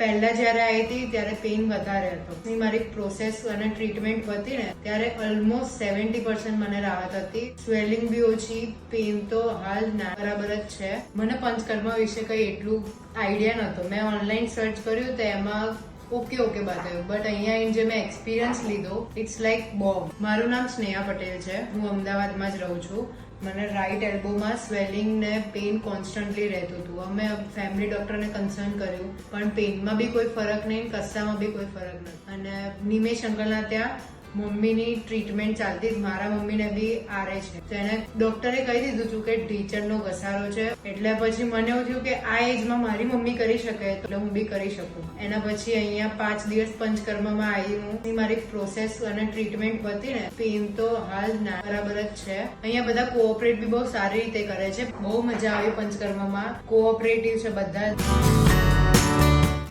પહેલા જયારે આવી હતી ત્યારે પેઇન વધારે હતો. મારી પ્રોસેસ અને ટ્રીટમેન્ટ હતી ને ત્યારે ઓલમોસ્ટ 70% મને રાહત હતી. સ્વેલિંગ બી ઓછી, પેઇન તો હાલ ના બરાબર જ છે. મને પંચકર્મ વિશે કઈ એટલું આઈડિયા નતો. મેં ઓનલાઈન સર્ચ કર્યું તો એમાં ઓકે બતાવ્યું, બટ અહીંયા આવીને જે મેં એક્સપિરિયન્સ લીધો ઇટ્સ લાઈક બોમ્બ. મારું નામ સ્નેહા પટેલ છે. હું અમદાવાદમાં જ રહું છું. મને રાઈટ એલ્બોમાં સ્વેલિંગ ને પેઇન કોન્સ્ટન્ટલી રહેતું હતું. અમે ફેમિલી ડોક્ટરને કન્સર્ન કર્યું પણ પેઇનમાં બી કોઈ ફરક નહીં, કશામાં બી કોઈ ફરક નથી. અને નિમેશ અંકલના ત્યાં મમ્મીની ટ્રીટમેન્ટ ચાલતી. મારા મમ્મીને બી આરે છે, તો એને ડોક્ટરે કહી દીધું હતું કે ઢીચણનો ઘસારો છે. એટલે પછી મને એવું થયું કે આ એજમાં મારી મમ્મી કરી શકે એટલે હું બી કરી શકું. એના પછી અહીંયા 5 દિવસ પંચકર્મમાં આવી હું. મારી પ્રોસેસ અને ટ્રીટમેન્ટ હતી ને પેઇન તો હાલ ના બરાબર જ છે. અહીંયા બધા કોઓપરેટ બી બહુ સારી રીતે કરે છે. બહુ મજા આવી પંચકર્મમાં. કોઓપરેટિવ છે બધા.